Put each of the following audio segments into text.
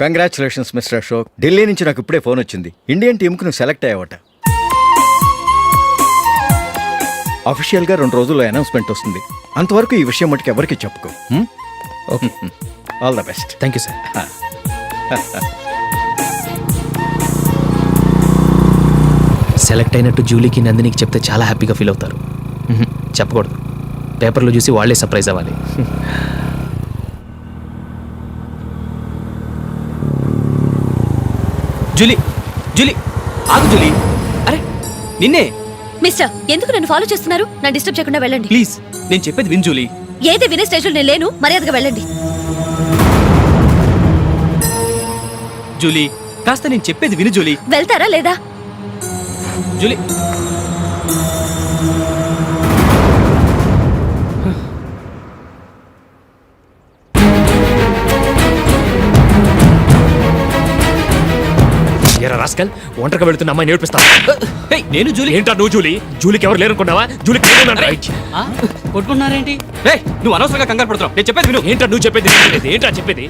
Congratulations mister Ashok. Delhi నుంచి నాకు ఇప్పుడే ఫోన్ వచ్చింది. ఇండియన్ టీంకి నువ్వు సెలెక్ట్ అయ్యావట. అఫీషియల్గా 2 రోజుల్లో అనౌన్స్మెంట్ వస్తుంది. అంతవరకు ఈ విషయం మటుకు ఎవరికి చెప్పుకో. Okay, all the best. Thank you sir. Select అయినట్టు జూలీకి నందినికి చెప్తే చాలా హ్యాపీగా ఫీల్ అవుతారు. చెప్పకూడదు, పేపర్లో చూసి వాళ్ళే సర్ప్రైజ్ అవ్వాలి. జూలీ, జూలీ ఆగు జూలీ. అరే నిన్నే. మిస్టర్, ఎందుకు నన్ను ఫాలో చేస్తున్నారు? నన్ను డిస్టర్బ్ చేయకుండా వెళ్ళండి ప్లీజ్, నేను చెప్పేది విన్ జూలీ. ఏది వినే స్టేజ్లో నేను లేను. మర్యాదగా వెళ్ళండి. జూలీ కాస్త నేను చెప్పేది విను జూలీ. వెళ్తారా లేదా? జూలీ ఎరా రాస్కల్, ఒంటరిగా వెళుతున్న అమ్మాయి నేర్పిస్తాను. నేను జూలీ. ఏంటా నువ్వు జూలీ? జూలీకి ఎవరు లేరనుకున్నావా? జూలీకి కొట్టుకున్నారేంటి? నువ్వు అనవసరంగా కంగారు పడుతున్నావు. నేను చెప్పేది విను. ఏంటా నువ్వు చెప్పేది? ఏంటా చెప్పేది?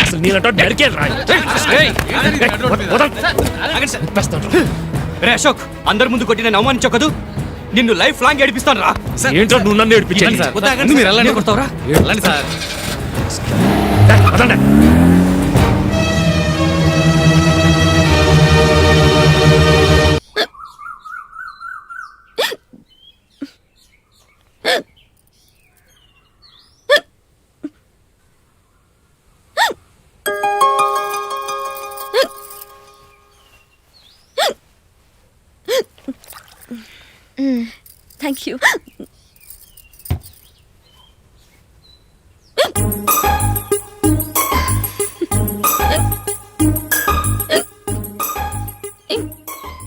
అసలు నేనంటా డరికే రా. అశోక్, అందరి ముందు కొట్టి నేను అవమానించావు కదూ. నిన్ను లైఫ్ లాంగ్ ఏడిపిస్తాను రా. ఏంటో నువ్వు నన్ను ఏడిపించాలి. Thank you.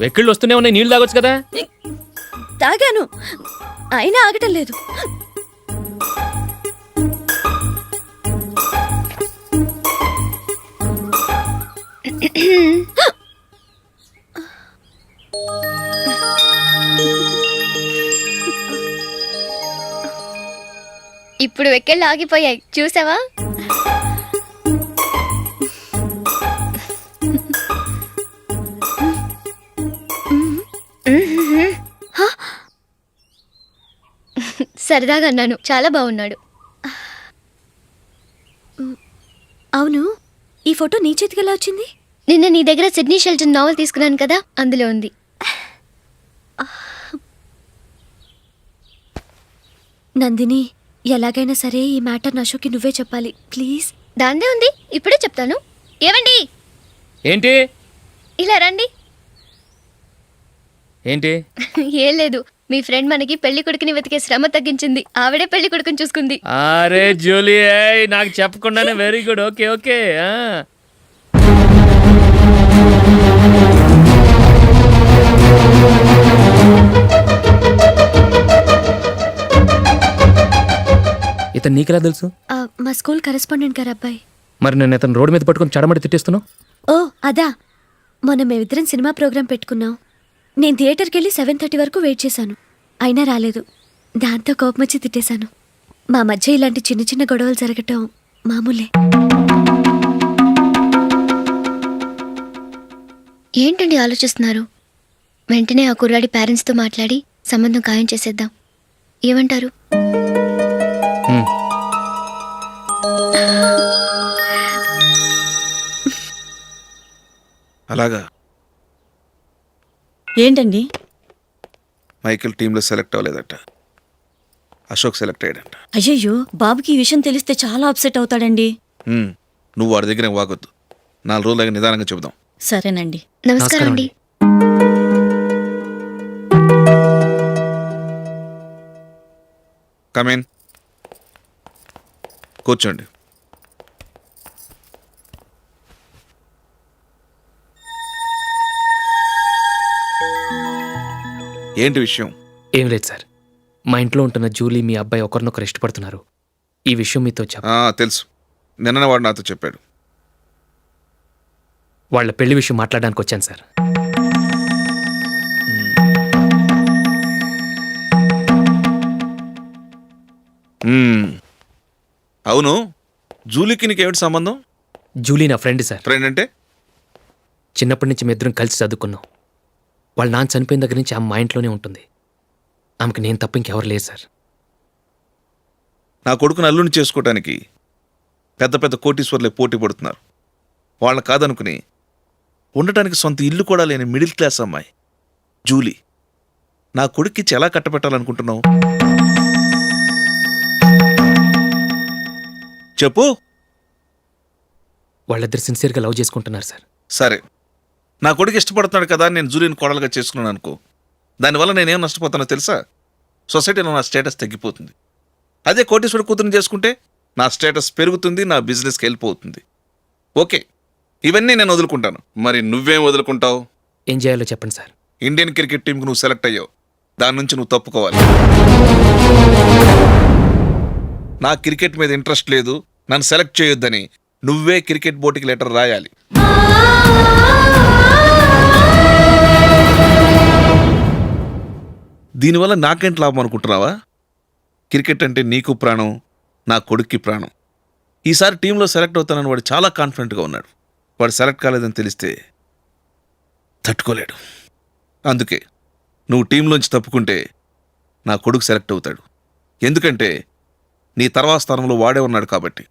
వెక్కిళ్ళు వస్తూనే ఉన్నాయి, నీళ్ళు తాగొచ్చు కదా. తాగాను, అయినా ఆగటం లేదు. ఇప్పుడు వెక్కెళ్ళు ఆగిపోయాయి, చూసావా? సరదాగా అన్నాను, చాలా బాగున్నాడు. అవును, ఈ ఫోటో నీ చేతికి ఎలా వచ్చింది? నిన్న నీ దగ్గర సిడ్నీ షెల్టన్ నావెల్ తీసుకున్నాను కదా, అందులో ఉంది. నందిని, ఎలాగైనా సరే ఈ మ్యాటర్ అశోక్కి నువ్వే చెప్పాలి ప్లీజ్. దాందే ఉంది, ఇప్పుడే చెప్తాను. ఏమండి, ఏంటి ఇలా రండి. ఏంటి? ఏం లేదు, మీ ఫ్రెండ్ మనకి పెళ్లి కొడుకుని వెతికే శ్రమ తగ్గించింది. ఆవిడే పెళ్లి కొడుకుని చూసుకుంది. అరే జూలీ, నాకు చెప్పకుండానే వెరీ గుడ్. Okay okay. ఇతను నీకెలా తెలుసు? మా స్కూల్ కరెస్పాండెంట్ గారు అబ్బాయి. మరి నేను ఇతను రోడ్డు మీద పట్టుకొని చడమడి తిట్టేస్తున్నావు. ఓ అదా, మొన్న మేమిద్దరం సినిమా ప్రోగ్రాం పెట్టుకున్నాం. నేను థియేటర్కి వెళ్ళి 7:30 వరకు వెయిట్ చేశాను, అయినా రాలేదు. దాంతో కోపం వచ్చి తిట్టేశాను. మా మధ్య ఇలాంటి చిన్న చిన్న గొడవలు జరగటం మామూలే. ఏంటండి ఆలోచిస్తున్నారు? వెంటనే ఆ కుర్రాడి పేరెంట్స్తో మాట్లాడి సంబంధం ఖాయం చేసేద్దాం. ఏమంటారు? అలాగా? ఏంటండి? మైకేల్ టీంలో సెలెక్ట్ అవ్వలేదట, అశోక్ సెలెక్ట్ అయ్యాడంట. అయ్యయ్యో, బాబుకి ఈ విషయం తెలిస్తే చాలా అప్సెట్ అవుతాడండి. నువ్వు వాడి దగ్గర వాగొద్దు. 4 రోజుల దగ్గర నిదానంగా చెబుదాం. సరేనండి. నమస్కారం అండి. కమేన్, కూర్చోండి. ఏంటి విషయం? ఏం లేదు సార్, మా ఇంట్లో ఉంటున్న జూలీ మీ అబ్బాయి ఒకరినొకరు ఇష్టపడుతున్నారు. ఈ విషయం మీతో తెలుసు, నిన్న వాడు నాతో చెప్పాడు. వాళ్ళ పెళ్లి విషయం మాట్లాడడానికి వచ్చాను సార్. అవును, జూలీకి నీకేమిటి సంబంధం? జూలీ నా ఫ్రెండ్ సార్. ఫ్రెండ్ అంటే? చిన్నప్పటి నుంచి మీ ఇద్దరం కలిసి చదువుకున్నాం. వాళ్ళ నాన్న చనిపోయిన దగ్గర నుంచి ఆమె మా ఇంట్లోనే ఉంటుంది. ఆమెకు నేను తప్ప ఇంకెవరు లేదు సార్. నా కొడుకుని అల్లుని చేసుకోవటానికి పెద్ద పెద్ద కోటీశ్వర్లే పోటీ పడుతున్నారు. వాళ్ళని కాదనుకుని ఉండటానికి సొంత ఇల్లు కూడా లేని మిడిల్ క్లాస్ అమ్మాయి జూలీ నా కొడుక్కిచ్చి ఎలా కట్టబెట్టాలనుకుంటున్నావు? చెప్పు. వాళ్ళిద్దరు సిన్సియర్గా లవ్ చేసుకుంటున్నారు సార్. సరే, నా కొడుకు ఇష్టపడుతున్నాడు కదా అని నేను జూలీని కోడలుగా చేసుకున్నాను అనుకో. దానివల్ల నేనేం నష్టపోతానో తెలుసా? సొసైటీలో నా స్టేటస్ తగ్గిపోతుంది. అదే కోటీశ్వరుడు కూతురుని చేసుకుంటే నా స్టేటస్ పెరుగుతుంది, నా బిజినెస్కి వెళ్ళిపోతుంది. ఓకే, ఇవన్నీ నేను వదులుకుంటాను. మరి నువ్వేం వదులుకుంటావు? ఏం చేయాలో చెప్పండి సార్. ఇండియన్ క్రికెట్ టీంకి నువ్వు సెలెక్ట్ అయ్యావు, దాని నుంచి నువ్వు తప్పుకోవాలి. నా క్రికెట్ మీద ఇంట్రెస్ట్ లేదు, నన్ను సెలెక్ట్ చేయొద్దని నువ్వే క్రికెట్ బోర్డుకి లెటర్ రాయాలి. దీనివల్ల నాకేంటి లాభం అనుకుంటున్నావా? క్రికెట్ అంటే నీకు ప్రాణం, నా కొడుక్కి ప్రాణం. ఈసారి టీంలో సెలెక్ట్ అవుతానని వాడు చాలా కాన్ఫిడెంట్గా ఉన్నాడు. వాడు సెలెక్ట్ కాలేదని తెలిస్తే తట్టుకోలేడు. అందుకే నువ్వు టీంలోంచి తప్పుకుంటే నా కొడుకు సెలెక్ట్ అవుతాడు. ఎందుకంటే నీ తర్వాత స్థానంలో వాడే ఉన్నాడు కాబట్టి.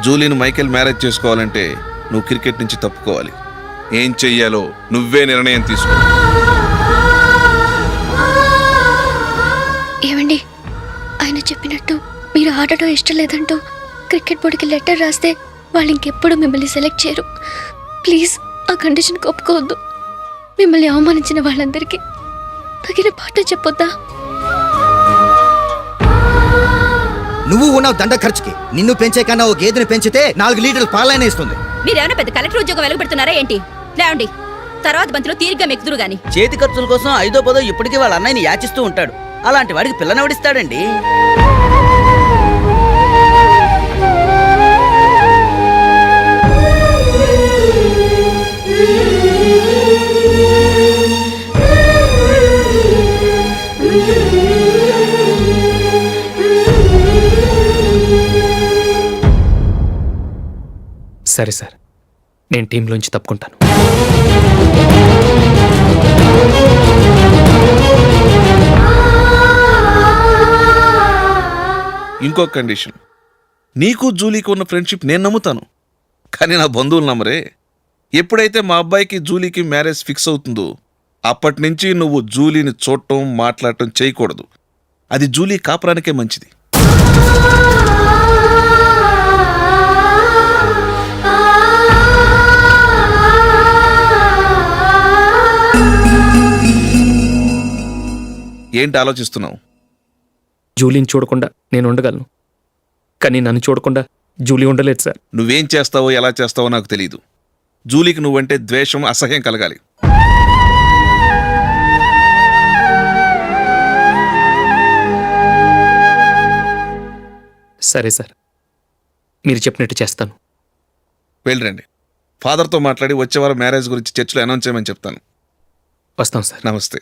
జూలీని మైకేల్ మ్యారేజ్ చేసుకోవాలంటే నువ్వు క్రికెట్ నుంచి తప్పుకోవాలి. ఏం చెయ్యాలో నువ్వే నిర్ణయం తీసుకో. ఏమండి, ఆయన చెప్పినట్టు మీరు ఆడటం ఇష్టం లేదంటూ క్రికెట్ బోర్డుకి లెటర్ రాస్తే వాళ్ళు ఇంకెప్పుడు మిమ్మల్ని సెలెక్ట్ చేయరు. ప్లీజ్ ఆ కండిషన్కి ఒప్పుకోవద్దు. మిమ్మల్ని అవమానించిన వాళ్ళందరికీ తగిన పాట చెప్పొద్దా? నువ్వు ఉన్నావు దండ ఖర్చుకి. నిన్ను పెంచే కన్నా ఓ గేదెని పెంచితే 4 లీటర్లు పాలైనా ఇస్తుంది. మీరేమైనా పెద్ద కలెక్టర్ ఉద్యోగం వెలుగుపెడుతున్నారా ఏంటి? లేవండి, తర్వాత బంతిలో తీరిగ్గా మెక్కుదురు గాని. చేతి ఖర్చుల కోసం 5ో 10ో ఇప్పటికీ వాళ్ళ అన్నయ్యని యాచిస్తూ ఉంటాడు. అలాంటి వాడికి పిల్లనవడిస్తాడండి. సరే సార్, నేను టీంలోంచి తప్పుకుంటాను. ఇంకో కండిషన్, నీకు జూలీకి ఉన్న ఫ్రెండ్షిప్ నేను నమ్ముతాను, కానీ నా బంధువులు నమ్మరే. ఎప్పుడైతే మా అబ్బాయికి జూలీకి మ్యారేజ్ ఫిక్స్ అవుతుందో అప్పటి నుంచి నువ్వు జూలీని చూడటం మాట్లాడటం చేయకూడదు. అది జూలీ కాపురానికే మంచిది. ఏంటి ఆలోచిస్తున్నావు? జూలీని చూడకుండా నేను ఉండగలను, కానీ నన్ను చూడకుండా జూలీ ఉండలేదు సార్. నువ్వేం చేస్తావో ఎలా చేస్తావో నాకు తెలియదు. జూలీకి నువ్వంటే ద్వేషం, అసహ్యం కలగాలి. సరే సార్, మీరు చెప్పినట్టు చేస్తాను. వెళ్ళరండి, ఫాదర్తో మాట్లాడి వచ్చే వారం మ్యారేజ్ గురించి చర్చిలో అనౌన్స్ చేయమని చెప్తాను. వస్తాం సార్. నమస్తే.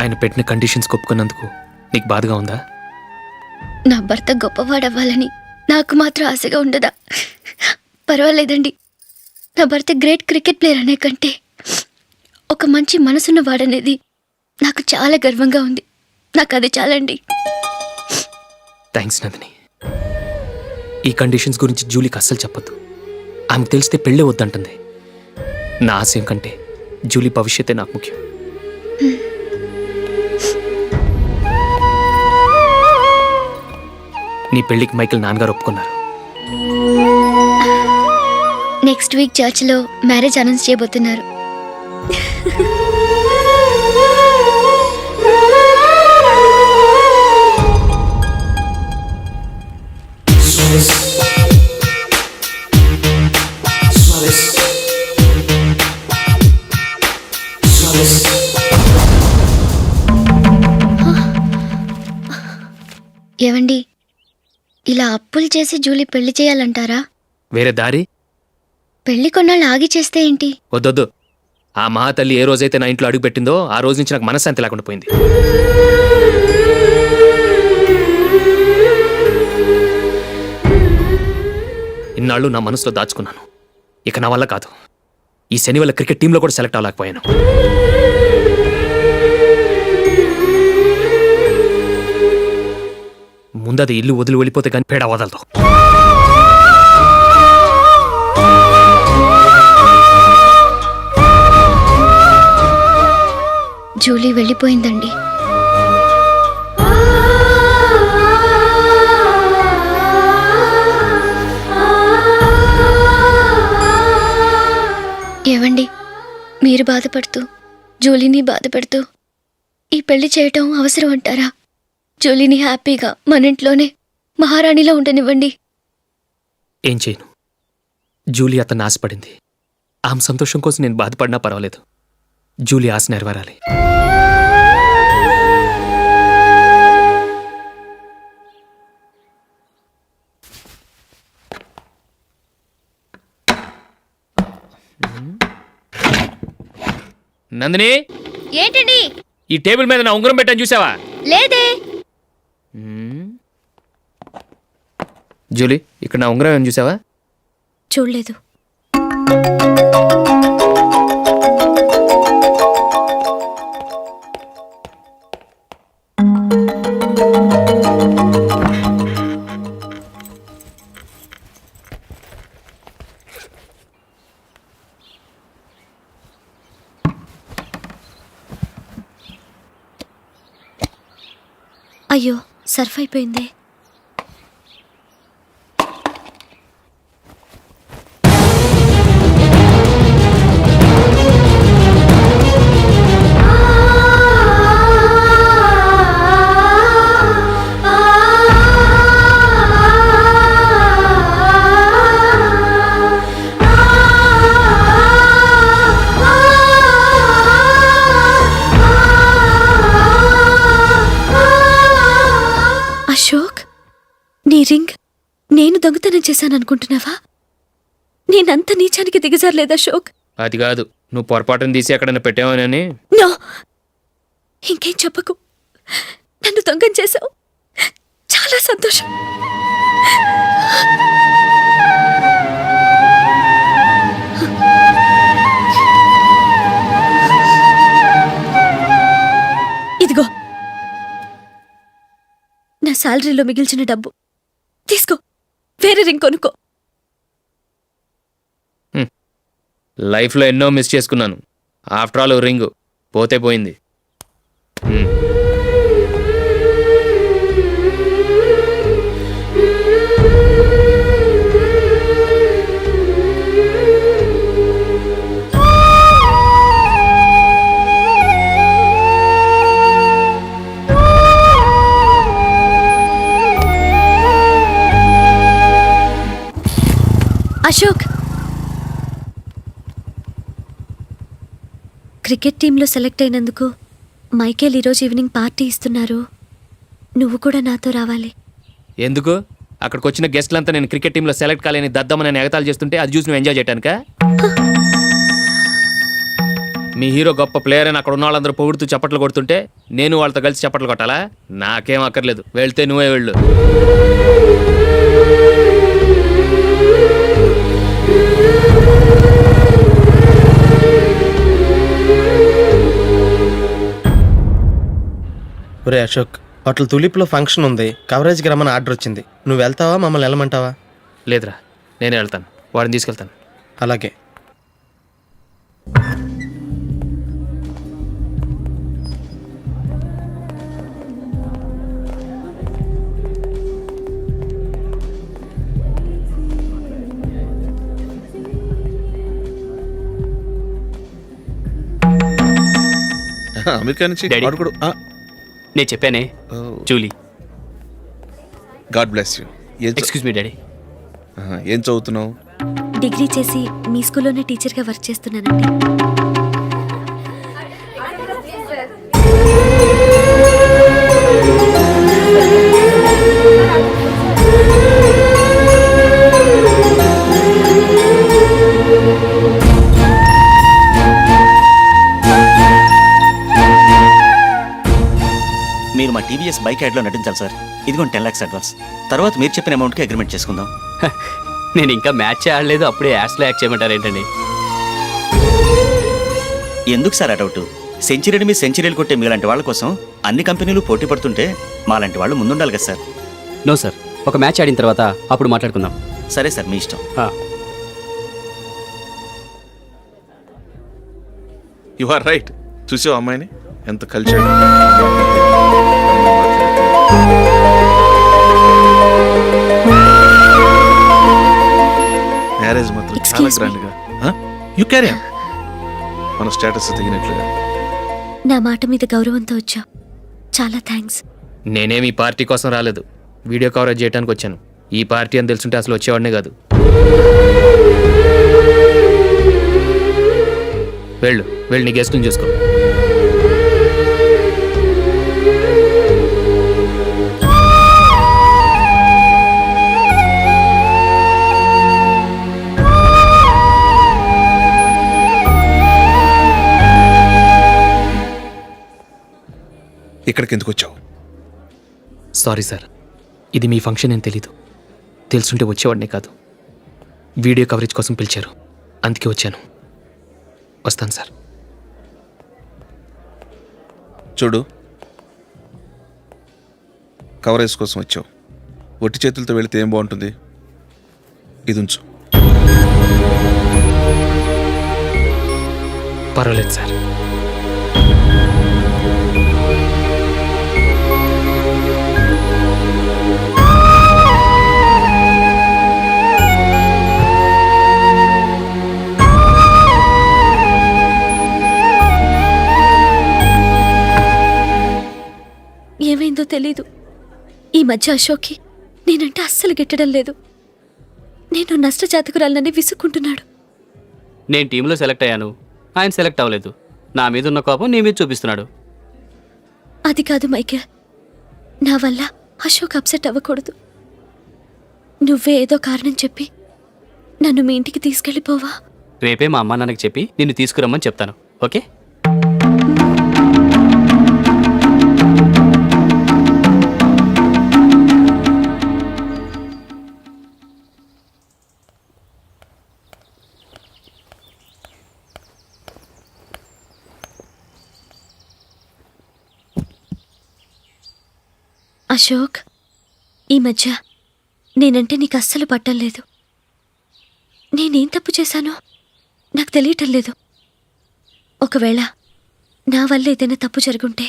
ఆయన పెట్టిన కండిషన్స్ ఒప్పుకున్నందుకు నీకు బాధగా ఉందా? నా భర్త గొప్పవాడవ్వాలని నాకు మాత్రం ఆశగా ఉండదా? పర్వాలేదండి. నా భర్త గ్రేట్ క్రికెట్ ప్లేయర్ అనే కంటే ఒక మంచి మనసున్న వాడనేది నాకు చాలా గర్వంగా ఉంది. నాకు అది చాలండి. థ్యాంక్స్ నందిని. ఈ కండిషన్స్ గురించి జూలీకి అస్సలు చెప్పొద్దు. ఆమెకు తెలిస్తే పెళ్ళే వద్దంటుంది. నా ఆశయం కంటే జూలీ భవిష్యత్తే నాకు ముఖ్యం. నీ పెళ్లికి మైకేల్ నాన్నగారు ఒప్పుకున్నారు. నెక్స్ట్ వీక్ చర్చ్లో మ్యారేజ్ అనౌన్స్ చేయబోతున్నారు. ఏవండి, ఇలా అప్పులు చేసి జూలీ పెళ్లి చేయాలంటారా? వేరే దారి? పెళ్లి కొన్నాళ్ళు ఆగి చేస్తే ఏంటి? వద్దొద్దు, ఆ మహాతల్లి ఏ రోజైతే నా ఇంట్లో అడుగుపెట్టిందో ఆ రోజు నుంచి నాకు మనశ్శాంతి లేకుండా పోయింది. ఇన్నాళ్ళు నా మనసులో దాచుకున్నాను. ఇక నా వల్ల కాదు. ఈ శని వల్ల క్రికెట్ టీంలో కూడా సెలెక్ట్ అవ్వలేకపోయాను. ముందది ఇల్లు వదిలి వెళ్ళిపోతే కానీ పేడ వదలదు. జూలీ వెళ్ళిపోయిందండి. ఏవండి, మీరు బాధపడుతూ జూలీని బాధపడుతూ ఈ పెళ్లి చేయటం అవసరం అంటారా? జూలీని హ్యాపీగా మన ఇంట్లోనే మహారాణిలో ఉండనివ్వండి. ఏం చేయను? జూలీ అతన్ని ఆశపడింది. ఆమె సంతోషం కోసం నేను బాధపడినా పర్వాలేదు. జూలీ ఆశ నెరవేరాలి. నందిని, ఏంటండి? ఈ టేబుల్ మీద నా ఉంగరం పెట్టాను చూసావా? లేదే. జూలీ, ఇక్కడ నా ఉంగరం ఏమైనా చూసావా? చూడలేదు. అయ్యో, సర్ఫ్ అయిపోయిందే. అశోక్, నీ రింగ్ నేను దొంగతనం చేశాననుకుంటున్నావా? నేనంత నీచానికి దిగజారలేదు అశోక్. అది కాదు, నువ్వు పొరపాటును తీసి ఎక్కడైనా పెట్టావని. నో, ఇంకేం చెప్పకు. నన్ను దొంగం చేశావు. చాలా సంతోషం. ఇదిగో నా శాలరీలో మిగిల్చిన డబ్బు తీసుకో. వేరే రింగ్ కొనుక్కో. లైఫ్లో ఎన్నో మిస్ చేసుకున్నాను. ఆఫ్టర్ ఆల్ రింగ్ పోతే పోయింది. అశోక్, క్రికెట్ టీంలో సెలెక్ట్ అయినందుకు మైకేల్ ఈరోజు ఈవినింగ్ పార్టీ ఇస్తున్నారు. నువ్వు కూడా నాతో రావాలి. ఎందుకు? అక్కడికి వచ్చిన గెస్ట్లంతా నేను క్రికెట్ టీంలో సెలెక్ట్ కాలేని దద్దమ్మని నేను ఎగతాలు చేస్తుంటే అది చూసి నువ్వు ఎంజాయ్ చేయటానికా? మీ హీరో గొప్ప ప్లేయర్ అని అక్కడ ఉన్న వాళ్ళందరూ పొగుడుతూ చప్పట్లు కొడుతుంటే నేను వాళ్ళతో కలిసి చప్పట్లు కొట్టాలా? నాకేం అక్కర్లేదు. వెళ్తే నువ్వే వెళ్ళు. ఒరే అశోక్, హోటల్ తులిప్లో ఫంక్షన్ ఉంది. కవరేజ్కి రమ్మని ఆర్డర్ వచ్చింది. నువ్వు వెళ్తావా, మమ్మల్ని వెళ్ళమంటావా? లేదురా, నేనే వెళ్తాను. వాడిని తీసుకెళ్తాను. అలాగే. అమెరికా నుంచి డాడీ. వాడు కూడా నేను చెప్పానే, Julie. God bless you. Excuse me daddy. ఏం చదువుతున్నావు? డిగ్రీ చేసి మీ స్కూల్లోనే టీచర్గా వర్క్ చేస్తున్నానండి. టీవీఎస్ బైక్ యాడ్లో నటించాలి సార్. ఇదిగోండి 10 lakhs అడ్వాన్స్. తర్వాత మీరు చెప్పిన అమౌంట్కి అగ్రిమెంట్ చేసుకుందాం. నేను ఇంకా మ్యాచ్ ఆడలేదు, అప్పుడే యాడ్స్లో యాక్ట్ చేయమంటారు ఏంటండి? ఎందుకు సార్ ఆ డౌట్? సెంచరీని మీ సెంచరీలు కొట్టే మీలాంటి వాళ్ళ కోసం అన్ని కంపెనీలు పోటీ పడుతుంటే మాలాంటి వాళ్ళు ముందుండాలి కదా సార్. నో సార్, ఒక మ్యాచ్ ఆడిన తర్వాత అప్పుడు మాట్లాడుకుందాం. సరే సార్, మీ ఇష్టం. You are right. చూసావు అమ్మాయిని ఎంత కలిసాడు. మ్యారేజ్ మాత్రం చాలా Excuse me. గ్రాండ్గా. యు క్యారీ మన స్టేటస్ తగినట్లుగా. నా మాట మీద గౌరవంతో వచ్చా. చాలా థ్యాంక్స్. నేనేమి ఈ పార్టీ కోసం రాలేదు, వీడియో కవరేజ్ చేయడానికి వచ్చాను. ఈ పార్టీ అని తెలుసుంటే అసలు వచ్చేవాడినే కాదు. వెళ్ళు నీ గెస్ట్ని చూసుకో. ఇక్కడికి ఎందుకు వచ్చావు? సారీ సార్, ఇది మీ ఫంక్షన్ అని తెలీదు. తెలుసుంటే వచ్చేవాడినే కాదు. వీడియో కవరేజ్ కోసం పిలిచారు, అందుకే వచ్చాను. వస్తాను సార్. చూడు, కవరేజ్ కోసం వచ్చావు. ఒట్టి చేతులతో వెళితే ఏం బాగుంటుంది? ఇది ఉంచు. పర్వాలేదు సార్. ఏమైందో తెలీదు. ఈ మధ్య అశోక్కి నేనంటే అస్సలు గిట్టడం లేదు. నేను నష్టజాతకురాలనని విసుక్కుంటున్నాడు. నేను టీంలో సెలెక్ట్ అయ్యాను, ఆయన సెలెక్ట్ అవ్వలేదు. నా మీద ఉన్న కోపం నీ మీద చూపిస్తున్నాడు. అది కాదు మైకేల్, నా వల్ల అశోక్ అప్సెట్ అవ్వకూడదు. నువ్వే ఏదో కారణం చెప్పి నన్ను మీ ఇంటికి తీసుకెళ్ళిపోవా? రేపే మా అమ్మా నాన్నకి చెప్పి నిన్ను తీసుకురమ్మని చెప్తాను, ఓకే? అశోక్, ఈ మధ్య నేనంటే నీకు అస్సలు పట్టం లేదు. నేనేం తప్పు చేశానో నాకు తెలియటం లేదు. ఒకవేళ నా వల్ల ఏదైనా తప్పు జరుగుంటే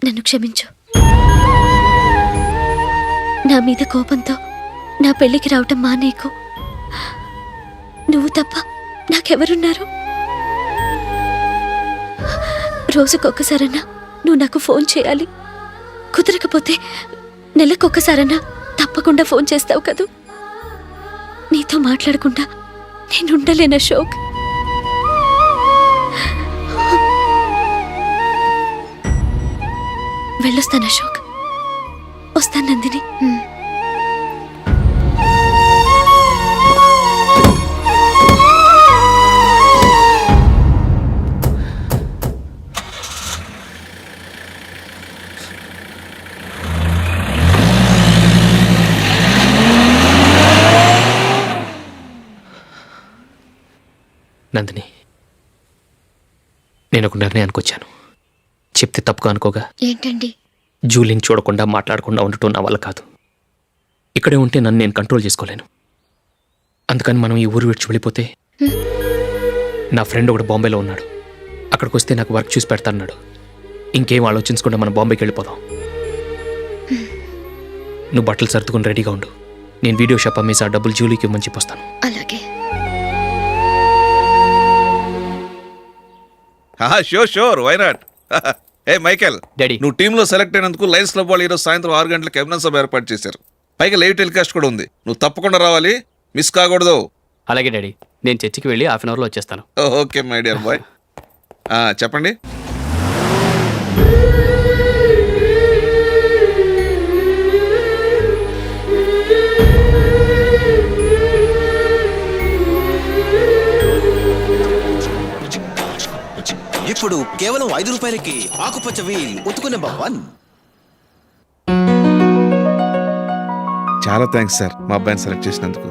నన్ను క్షమించు. నా మీద కోపంతో నా పెళ్ళికి రావటం మానేకు. నువ్వు తప్ప నాకెవరున్నారు? రోజుకొక్కసారన్నా నువ్వు నాకు ఫోన్ చేయాలి. కుదరకపోతే నెలకొక్కసారన్నా తప్పకుండా ఫోన్ చేస్తావు కదూ. నీతో మాట్లాడకుండా నేనుండలేను అశోక్. వెళ్ళొస్తాను అశోక్. వస్తాను నందిని. నందిని, నేను ఒక నిర్ణయానికి వచ్చాను. చెప్తే తప్పుగా అనుకోగా. ఏంటండి? జూలీని చూడకుండా మాట్లాడకుండా ఉండటం నా వల్ల కాదు. ఇక్కడే ఉంటే నన్ను నేను కంట్రోల్ చేసుకోలేను. అందుకని మనం ఈ ఊరు విడిచి వెళ్ళిపోతే, నా ఫ్రెండ్ ఒకడు బాంబేలో ఉన్నాడు, అక్కడికి వస్తే నాకు వర్క్ చూసి పెడతాన్నాడు. ఇంకేం ఆలోచించకుండా మనం బాంబేకి వెళ్ళిపోదాం. నువ్వు బట్టలు సర్దుకుని రెడీగా ఉండు. నేను వీడియో షాప్ అమ్మేసి ఆ డబ్బులు జూలీకి ఇవ్వమని చెప్పొస్తాను. అలాగే. Sure, why not? ఏ మైకేల్, డాడీ. నువ్వు టీంలో సెలెక్ట్ అయినందుకు లయన్స్ క్లబ్ వాళ్ళు ఈరోజు సాయంత్రం 6 గంటలకు అభినందన సభ ఏర్పాటు చేశారు. పైగా లైవ్ టెలికాస్ట్ కూడా ఉంది. నువ్వు తప్పకుండా రావాలి, మిస్ కాకూడదు. అలాగే డాడీ, నేను చర్చికి వెళ్ళి హాఫ్ అన్ అవర్లో వచ్చేస్తాను. Okay my dear bye. చెప్పండి. ఇప్పుడు కేవలం 5 రూపాయలకి ఆకుపచ్చ వీల్ ఉతుకు నెంబర్ 1. చాలా థ్యాంక్స్ సార్ మా అబ్బాయిని సెలెక్ట్ చేసినందుకు.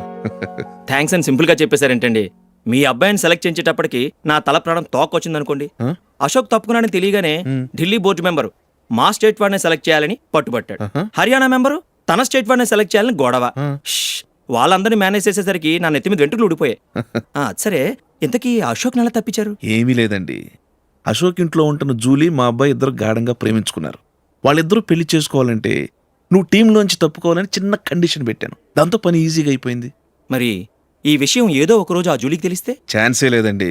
థ్యాంక్స్ అని సింపుల్ గా చెప్పేశారేంటండి. మీ అబ్బాయిని సెలెక్ట్ చేసేటప్పటికి నా తల ప్రాణం తోకొచ్చిందనుకోండి. Huh? అశోక్ తప్పుకున్నాడని తెలియగానే ఢిల్లీ బోర్డు మెంబరు మా స్టేట్ వాడిని సెలెక్ట్ చేయాలని పట్టుబట్టాడు. హర్యానా మెంబరు తన స్టేట్ వాడిని సెలెక్ట్ చేయాలని గొడవ. షష్! వాళ్ళందరినీ మేనేజ్ చేసేసరికి నా నెత్తి మీద వెంట్రుకలు ఊడిపోయాయి. సరే, ఇంతకీ అశోక్ నెల తప్పించారు? ఏమీ లేదండి. అశోక్ ఇంట్లో ఉంటున్న జూలీ మా అబ్బాయి ఇద్దరు గాఢంగా ప్రేమించుకున్నారు. వాళ్ళిద్దరూ పెళ్లి చేసుకోవాలంటే నువ్వు టీంలోంచి తప్పుకోవాలని చిన్న కండిషన్ పెట్టాను. దాంతో పని ఈజీగా అయిపోయింది. మరి ఈ విషయం ఏదో ఒకరోజు ఆ జూలీకి తెలిస్తే? ఛాన్సే లేదండి.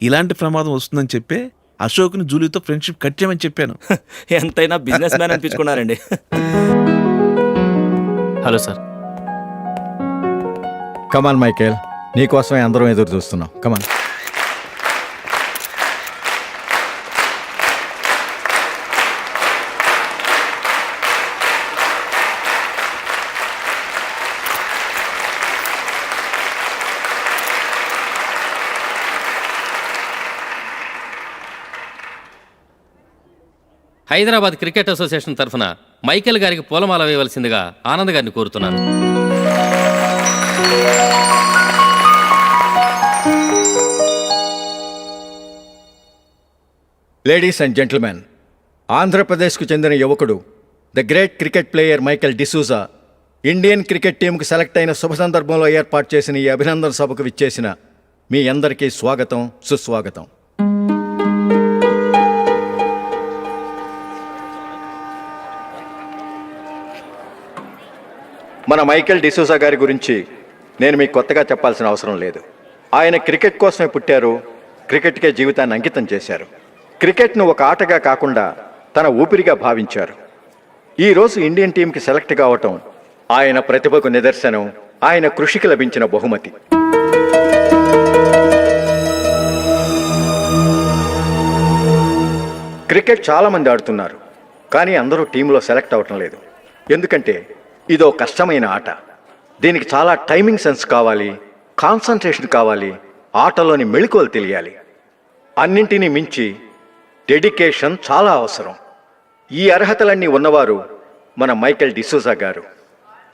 ఇలాంటి ప్రమాదం వస్తుందని చెప్పే అశోక్ని జూలీతో ఫ్రెండ్షిప్ కట్ చేయమని చెప్పాను. ఎంతైనా బిజినెస్ మ్యాన్ అనిపించుకున్నారండి. Hello sir. కమాన్ మైకేల్, నీకోసమే అందరం ఎదురు చూస్తున్నాం. కమాన్. హైదరాబాద్ క్రికెట్ అసోసియేషన్ తరఫున మైకేల్ గారికి పూలమాల వేయవలసిందిగా ఆనంద్ గారిని కోరుతున్నాను. లేడీస్ అండ్ జెంటిల్మెన్, ఆంధ్రప్రదేశ్కు చెందిన యువకుడు the great cricket player Michael D'Souza Indian cricket టీంకు సెలెక్ట్ అయిన శుభ సందర్భంలో ఏర్పాటు చేసిన ఈ అభినందన సభకు విచ్చేసిన మీ అందరికీ స్వాగతం, సుస్వాగతం. మన మైకేల్ డిసూజా గారి గురించి నేను మీకు కొత్తగా చెప్పాల్సిన అవసరం లేదు. ఆయన క్రికెట్ కోసమే పుట్టారు, క్రికెట్కే జీవితాన్ని అంకితం చేశారు. క్రికెట్ను ఒక ఆటగా కాకుండా తన ఊపిరిగా భావించారు. ఈరోజు ఇండియన్ టీంకి సెలెక్ట్ కావటం ఆయన ప్రతిభకు నిదర్శనం, ఆయన కృషికి లభించిన బహుమతి. క్రికెట్ చాలామంది ఆడుతున్నారు, కానీ అందరూ టీంలో సెలెక్ట్ అవటం లేదు. ఎందుకంటే ఇదో కష్టమైన ఆట. దీనికి చాలా టైమింగ్ సెన్స్ కావాలి, కాన్సన్ట్రేషన్ కావాలి, ఆటలోని మెళకువలు తెలియాలి. అన్నింటినీ మించి డెడికేషన్ చాలా అవసరం. ఈ అర్హతలన్నీ ఉన్నవారు మన మైకేల్ డిసూజా గారు.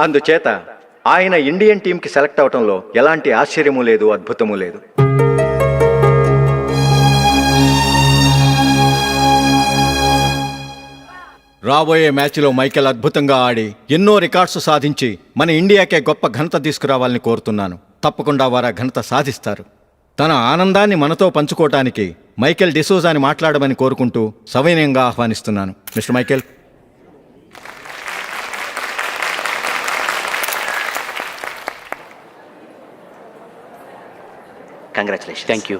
అందుచేత ఆయన ఇండియన్ టీంకి సెలెక్ట్ అవటంలో ఎలాంటి ఆశ్చర్యమూ లేదు, అద్భుతమూ లేదు. రాబోయే మ్యాచ్లో మైకేల్ అద్భుతంగా ఆడి ఎన్నో రికార్డ్స్ సాధించి మన ఇండియాకే గొప్ప ఘనత తీసుకురావాలని కోరుతున్నాను. తప్పకుండా వారు ఆ ఘనత సాధిస్తారు. తన ఆనందాన్ని మనతో పంచుకోవటానికి మైకేల్ డిసూజాని మాట్లాడమని కోరుకుంటూ సవినయంగా ఆహ్వానిస్తున్నాను. Mister Michael. Congratulation. Thank you.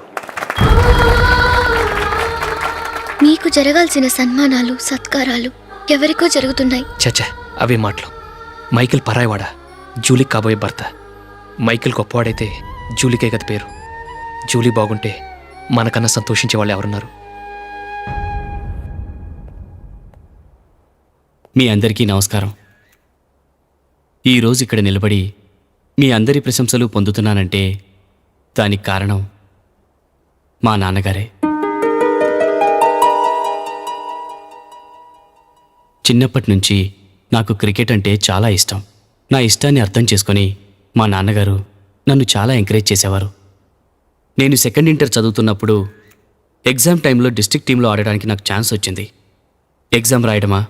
మీకు జరగాల్సిన సన్మానాలు, సత్కారాలు ఎవరికో జరుగుతున్నాయి. చచ్చా, అవే మాటలు. మైకేల్ పరాయవాడా, జూలీ కాబోయే భర్త. మైకేల్ గొప్పవాడైతే జూలీకే కదా పేరు. జూలీ బాగుంటే మనకన్నా సంతోషించే వాళ్ళు ఎవరున్నారు? మీ అందరికీ నమస్కారం. ఈరోజు ఇక్కడ నిలబడి మీ అందరి ప్రశంసలు పొందుతున్నానంటే దానికి కారణం మా నాన్నగారే. చిన్నప్పటి నుంచి నాకు క్రికెట్ అంటే చాలా ఇష్టం. నా ఇష్టాన్ని అర్థం చేసుకొని మా నాన్నగారు నన్ను చాలా ఎంకరేజ్ చేసేవారు. నేను సెకండ్ ఇంటర్ చదువుతున్నప్పుడు ఎగ్జామ్ టైంలో డిస్ట్రిక్ట్ టీంలో ఆడడానికి నాకు ఛాన్స్ వచ్చింది. ఎగ్జామ్ రాయడమా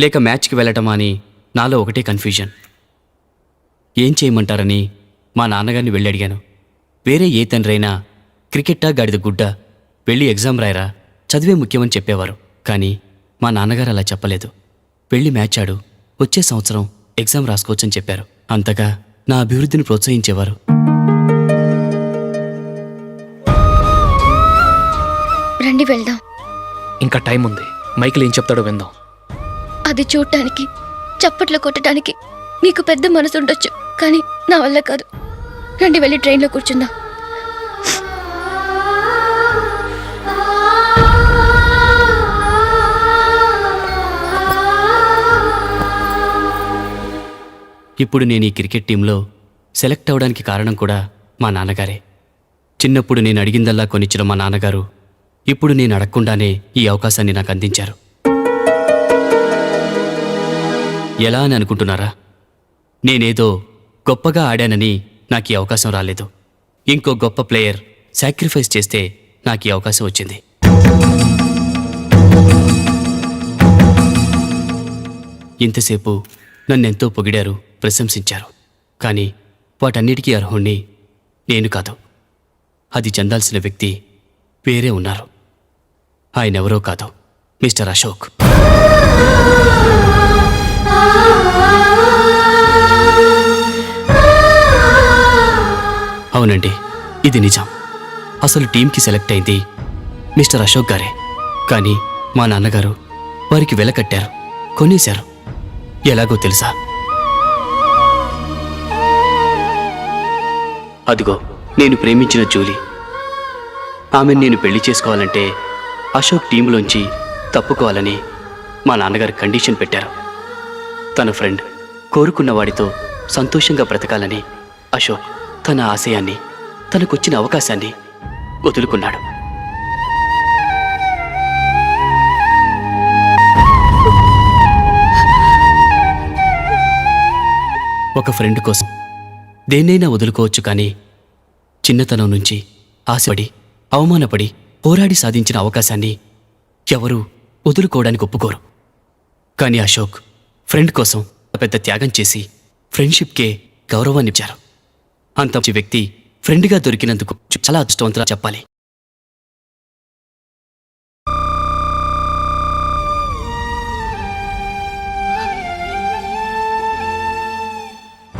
లేక మ్యాచ్కి వెళ్ళటమా అని నాలో ఒకటే కన్ఫ్యూజన్. ఏం చేయమంటారని మా నాన్నగారిని వెళ్ళి అడిగాను. వేరే ఏ తండ్రైనా క్రికెట్టా గాడిద గుడ్డ, వెళ్ళి ఎగ్జామ్ రాయరా, చదివే ముఖ్యమని చెప్పేవారు. కానీ మా నాన్నగారు అలా చెప్పలేదు. వెళ్ళి మ్యాచ్ ఆడు, వచ్చే సంవత్సరం ఎగ్జామ్ రాసుకోవచ్చని చెప్పారు. అంతగా నా అభివృద్ధిని ప్రోత్సహించేవారు. రండి వెళ్దాం. ఇంకా టైం ఉంది. మైకేల్ ఏం చెప్తాడో విందాం. అది చూడటానికి, చప్పట్లు కొట్టడానికి మీకు పెద్ద మనసు ఉండొచ్చు, కానీ నా వల్ల కాదు. రండి వెళ్ళి ట్రైన్లో కూర్చుందాం. ఇప్పుడు నేను ఈ క్రికెట్ టీంలో సెలెక్ట్ అవ్వడానికి కారణం కూడా మా నాన్నగారే. చిన్నప్పుడు నేను అడిగిందల్లా కొనిచ్చిన మా నాన్నగారు ఇప్పుడు నేను అడగకుండానే ఈ అవకాశాన్ని నాకు అందించారు. ఎలా అని అనుకుంటున్నారా? నేనేదో గొప్పగా ఆడానని నాకు ఈ అవకాశం రాలేదు. ఇంకో గొప్ప ప్లేయర్ సాక్రిఫైస్ చేస్తే నాకు ఈ అవకాశం వచ్చింది. ఇంతసేపు నన్నెంతో పొగిడారు, ప్రశంసించారు. కానీ వాటన్నిటికీ అర్హుణ్ణి నేను కాదు. అది చెందాల్సిన వ్యక్తి వేరే ఉన్నారు. ఆయనెవరో కాదు, మిస్టర్ అశోక్. అవునండి, ఇది నిజం. అసలు టీంకి సెలెక్ట్ అయింది మిస్టర్ అశోక్ గారే. కానీ మా నాన్నగారు వారికి వెల కట్టారు, కొనేశారు. ఎలాగో తెలుసా? అదిగో నేను ప్రేమించిన జూలీ. ఆమెను నేను పెళ్లి చేసుకోవాలంటే అశోక్ టీంలోంచి తప్పుకోవాలని మా నాన్నగారు కండిషన్ పెట్టారు. తన ఫ్రెండ్ కోరుకున్న వాడితో సంతోషంగా బ్రతకాలని అశోక్ తన ఆశయాన్ని, తనకొచ్చిన అవకాశాన్ని వదులుకున్నాడు. ఒక ఫ్రెండ్ కోసం దేన్నైనా వదులుకోవచ్చు, కానీ చిన్నతనం నుంచి ఆశపడి, అవమానపడి, పోరాడి సాధించిన అవకాశాన్ని ఎవరూ వదులుకోవడానికి ఒప్పుకోరు. కానీ అశోక్ ఫ్రెండ్ కోసం పెద్ద త్యాగం చేసి ఫ్రెండ్షిప్కే గౌరవాన్నిచ్చారు. అంత మంచి వ్యక్తి ఫ్రెండ్గా దొరికినందుకు చాలా అదృష్టవంతులా చెప్పాలి.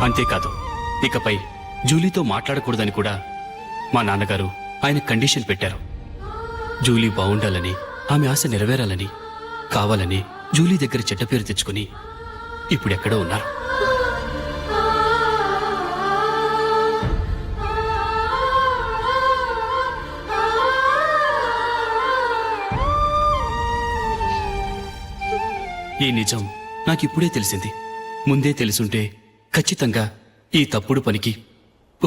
అంతేకాదు, ఇకపై జూలీతో మాట్లాడకూడదని కూడా మా నాన్నగారు ఆయన కండిషన్ పెట్టారు. జూలీ బాగుండాలని, ఆమె ఆశ నెరవేరాలని, కావాలని జూలీ దగ్గర చెడ్డ పేరు తెచ్చుకుని ఇప్పుడెక్కడో ఉన్నారు. ఈ నిజం నాకిప్పుడే తెలిసింది. ముందే తెలుసుంటే ఖచ్చితంగా ఈ తప్పుడు పనికి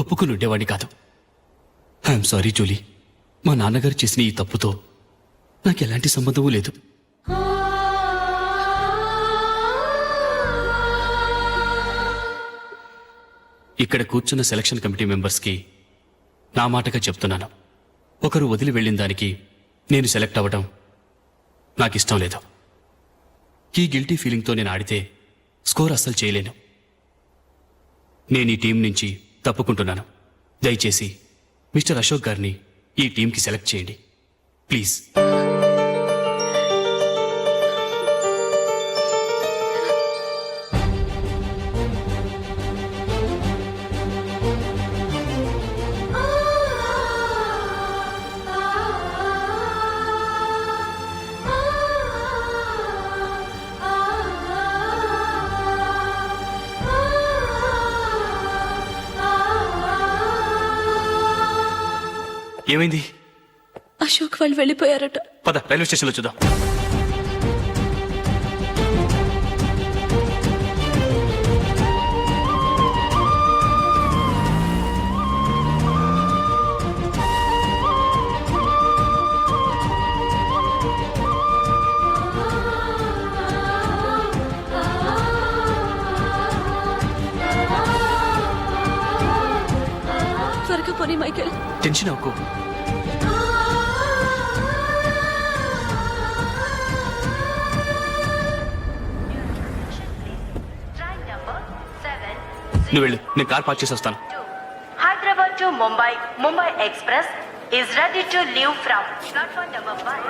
ఒప్పుకుని ఉండేవాడిని కాదు. I'm sorry Julie. మా నాన్నగారు చేసిన ఈ తప్పుతో నాకు ఎలాంటి సంబంధమూ లేదు. ఇక్కడ కూర్చున్న సెలక్షన్ కమిటీ మెంబర్స్కి నా మాటగా చెప్తున్నాను. ఒకరు వదిలి వెళ్ళిన దానికి నేను సెలెక్ట్ అవ్వడం నాకు ఇష్టం లేదు. ఈ గిల్టీ ఫీలింగ్తో నేను ఆడితే స్కోర్ అస్సలు చేయలేను. నేను ఈ టీం నుంచి తప్పుకుంటున్నాను. దయచేసి మిస్టర్ అశోక్ గారిని ఈ టీంకి సెలెక్ట్ చేయండి ప్లీజ్. ఏమైంది? అశోక్ వాళ్ళు వెళ్ళిపోయారట. పద రైల్వే స్టేషన్లో చూద్దాం. త్వరగా పోనీ మైకేల్. టెన్షన్ అవ్వకు. నువ్వు వెళ్ళు, నేను కార్ పార్క్ చేసి వస్తాను. Hyderabad to Mumbai, Mumbai Express is ready to leave from platform number 5.